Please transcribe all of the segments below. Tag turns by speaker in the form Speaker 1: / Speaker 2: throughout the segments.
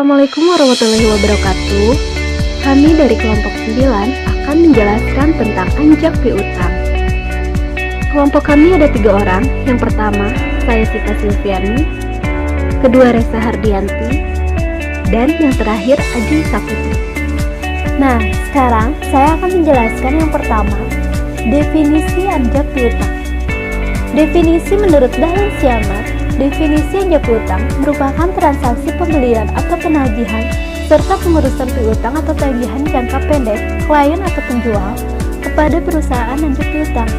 Speaker 1: Assalamualaikum warahmatullahi wabarakatuh. Kami dari kelompok 9 akan menjelaskan tentang anjak piutang. Kelompok kami ada 3 orang. Yang pertama, saya Sita Silviani, kedua Reza Hardianti, dan yang terakhir Aji Saputri. Nah, sekarang saya akan menjelaskan yang pertama, definisi anjak piutang. Definisi menurut Dahlan Siamat, definisi anjak piutang merupakan transaksi pembelian atau penagihan serta pengurusan piutang atau tagihan jangka pendek klien atau penjual kepada perusahaan anjak piutang.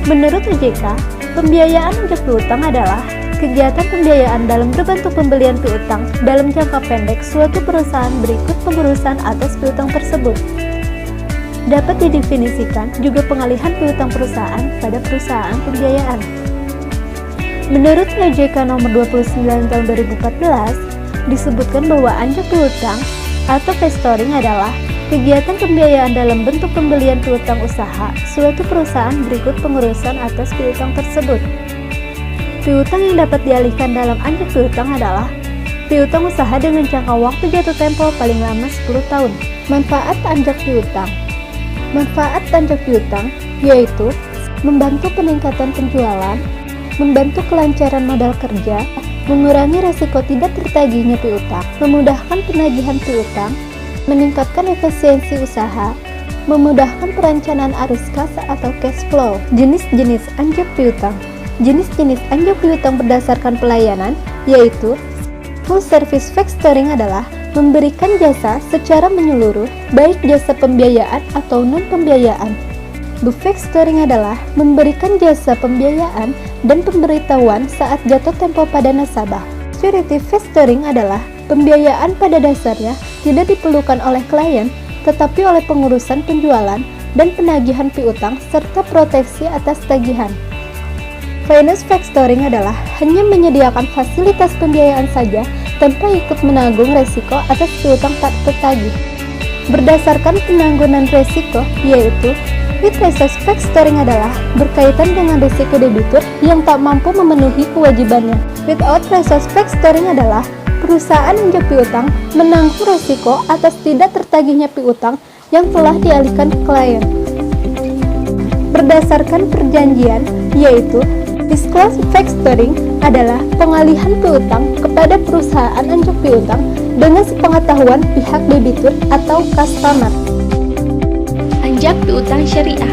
Speaker 1: Menurut OJK, pembiayaan anjak piutang adalah kegiatan pembiayaan dalam berbentuk pembelian piutang dalam jangka pendek suatu perusahaan berikut pengurusan atas piutang tersebut. Dapat didefinisikan juga pengalihan piutang perusahaan pada perusahaan pembiayaan. Menurut OJK nomor 29 tahun 2014, disebutkan bahwa anjak piutang atau factoring adalah kegiatan pembiayaan dalam bentuk pembelian piutang usaha suatu perusahaan berikut pengurusan atas piutang tersebut. Piutang yang dapat dialihkan dalam anjak piutang adalah piutang usaha dengan jangka waktu jatuh tempo paling lama 10 tahun. Manfaat anjak piutang. Manfaat anjak piutang yaitu membantu peningkatan penjualan, membantu kelancaran modal kerja, mengurangi resiko tidak tertagihnya piutang, memudahkan penagihan piutang, meningkatkan efisiensi usaha, memudahkan perencanaan arus kas atau cash flow. Jenis-jenis anjak piutang. Jenis-jenis anjak piutang berdasarkan pelayanan yaitu full service factoring adalah memberikan jasa secara menyeluruh, baik jasa pembiayaan atau non-pembiayaan. Bulk factoring adalah memberikan jasa pembiayaan dan pemberitahuan saat jatuh tempo pada nasabah. Security factoring adalah pembiayaan pada dasarnya tidak diperlukan oleh klien, tetapi oleh pengurusan penjualan dan penagihan piutang serta proteksi atas tagihan. Finance factoring adalah hanya menyediakan fasilitas pembiayaan saja tanpa ikut menanggung resiko atas piutang tak tertagih. Berdasarkan penangguhan resiko, yaitu with resource factoring adalah berkaitan dengan risiko debitur yang tak mampu memenuhi kewajibannya. Without resource factoring adalah perusahaan anjak piutang menanggung resiko atas tidak tertagihnya piutang yang telah dialihkan ke klien. Berdasarkan perjanjian, yaitu disclose factoring adalah pengalihan piutang kepada perusahaan anjak piutang dengan sepengetahuan pihak debitur atau customer.
Speaker 2: Anjak piutang syariah.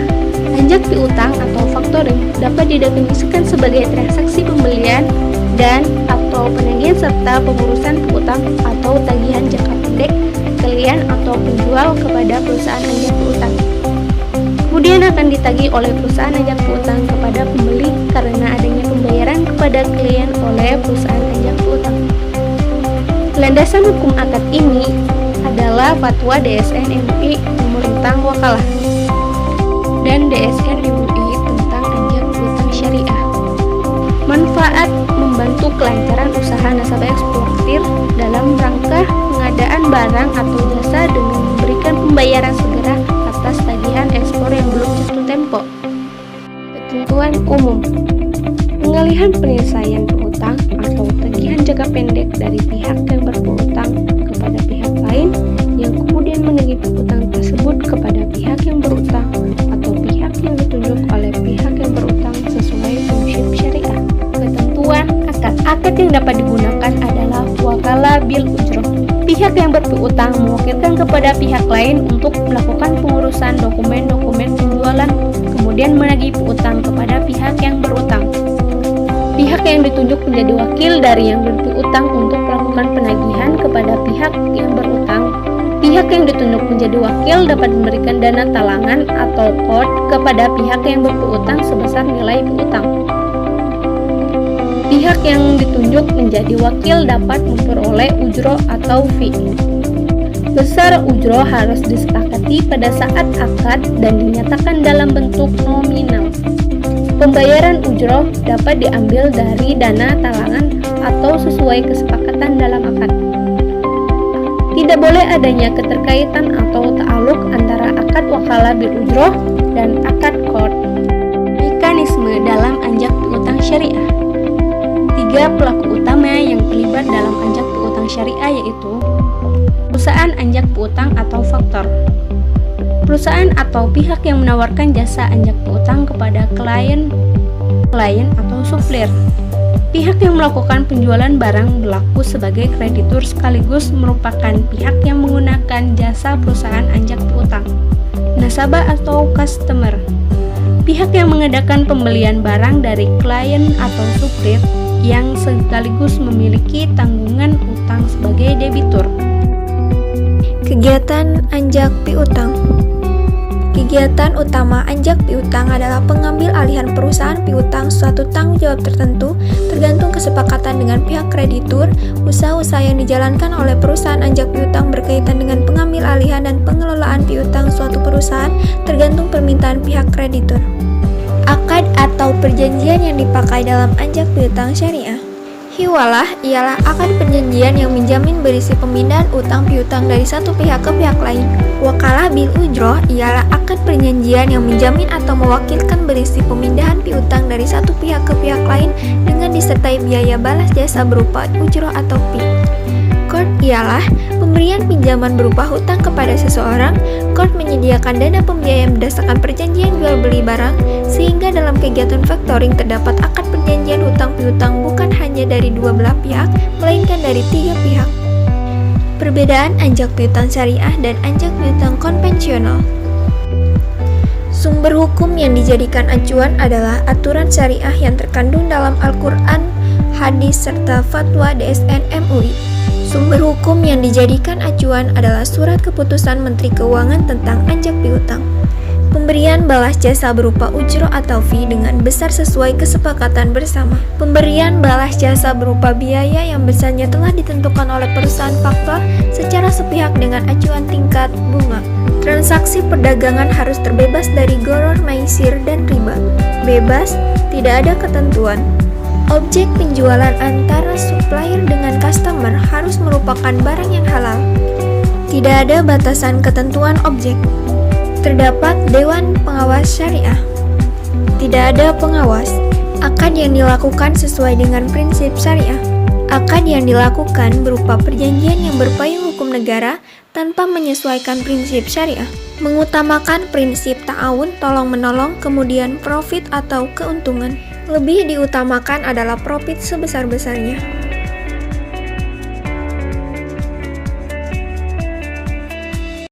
Speaker 2: Anjak piutang atau factoring dapat didefinisikan sebagai transaksi pembelian dan atau penagihan serta pengurusan piutang atau tagihan jangka pendek klien atau penjual kepada perusahaan anjak piutang. Kemudian akan ditagih oleh perusahaan anjak piutang kepada pembeli karena adanya pembayaran kepada klien oleh perusahaan anjak piutang. Landasan hukum akad ini adalah Fatwa DSN MUI nomor tentang wakalah dan DSN MUI tentang anjak piutang syariah. Manfaat membantu kelancaran usaha nasabah eksportir dalam rangka pengadaan barang atau jasa dengan memberikan pembayaran segera atas tagihan ekspor yang belum jatuh tempo. Ketentuan umum. Pengalihan penyelesaian piutang atau tagihan jangka pendek dari pihak yang berpiutang kepada pihak lain yang kemudian menagih piutang tersebut kepada pihak yang berutang atau pihak yang ditunjuk oleh pihak yang berutang sesuai prinsip syariah. Ketentuan akad. Akad yang dapat digunakan adalah wakalah bil ujroh. Pihak yang berpiutang mewakilkan kepada pihak lain untuk melakukan pengurusan dokumen-dokumen penjualan, kemudian menagih piutang kepada pihak yang berutang. Pihak yang ditunjuk menjadi wakil dari yang berpiutang untuk melakukan penagihan kepada pihak yang berutang. Pihak yang ditunjuk menjadi wakil dapat memberikan dana talangan atau qard kepada pihak yang berpiutang sebesar nilai piutang. Pihak yang ditunjuk menjadi wakil dapat memperoleh ujroh atau fee. Besar ujroh harus disepakati pada saat akad dan dinyatakan dalam bentuk nominal. Pembayaran ujroh dapat diambil dari dana talangan atau sesuai kesepakatan dalam akad. Tidak boleh adanya keterkaitan atau ta'aluk antara akad wakalah bil ujroh dan akad qard. Mekanisme dalam anjak piutang syariah. 3 pelaku utama yang terlibat dalam anjak piutang piutang syariah yaitu perusahaan anjak piutang atau faktor. Perusahaan atau pihak yang menawarkan jasa anjak piutang kepada klien atau supplier. Pihak yang melakukan penjualan barang berlaku sebagai kreditur sekaligus merupakan pihak yang menggunakan jasa perusahaan anjak piutang. Nasabah atau customer. Pihak yang mengadakan pembelian barang dari klien atau supplier yang sekaligus memiliki tanggungan utang sebagai debitur.
Speaker 3: Kegiatan anjak piutang. Kegiatan utama anjak piutang adalah pengambil alihan perusahaan piutang suatu tanggung jawab tertentu tergantung kesepakatan dengan pihak kreditur. Usaha-usaha yang dijalankan oleh perusahaan anjak piutang berkaitan dengan pengambil alihan dan pengelolaan piutang suatu perusahaan tergantung permintaan pihak kreditur. Akad atau perjanjian yang dipakai dalam anjak piutang syariah. Hiwalah ialah akad perjanjian yang menjamin berisi pemindahan utang piutang dari satu pihak ke pihak lain. Wakalah bil ujroh ialah akad perjanjian yang menjamin atau mewakilkan berisi pemindahan piutang dari satu pihak ke pihak lain dengan disertai biaya balas jasa berupa ujroh atau fee. Qard ialah pemberian pinjaman berupa hutang kepada seseorang. Qard menyediakan dana pembiayaan berdasarkan perjanjian jual beli barang, sehingga dalam kegiatan factoring terdapat akad perjanjian hutang piutang bukan hanya dari dua belah pihak, melainkan dari tiga pihak. Perbedaan anjak piutang syariah dan anjak piutang konvensional. Sumber hukum yang dijadikan acuan adalah aturan syariah yang terkandung dalam Al-Quran, hadis, serta fatwa DSN MUI. Sumber hukum yang dijadikan acuan adalah surat keputusan Menteri Keuangan tentang anjak piutang. Pemberian balas jasa berupa ujroh atau fee dengan besar sesuai kesepakatan bersama. Pemberian balas jasa berupa biaya yang besarnya telah ditentukan oleh perusahaan faktor secara sepihak dengan acuan tingkat bunga. Transaksi perdagangan harus terbebas dari gharar maisir dan riba. Bebas, tidak ada ketentuan. Objek penjualan antara supplier dengan customer harus merupakan barang yang halal. Tidak ada batasan ketentuan objek. Terdapat Dewan Pengawas Syariah. Tidak ada pengawas. Akad yang dilakukan sesuai dengan prinsip syariah. Akad yang dilakukan berupa perjanjian yang berpayung hukum negara tanpa menyesuaikan prinsip syariah. Mengutamakan prinsip ta'awun tolong-menolong, kemudian profit atau keuntungan. Lebih diutamakan adalah profit sebesar-besarnya.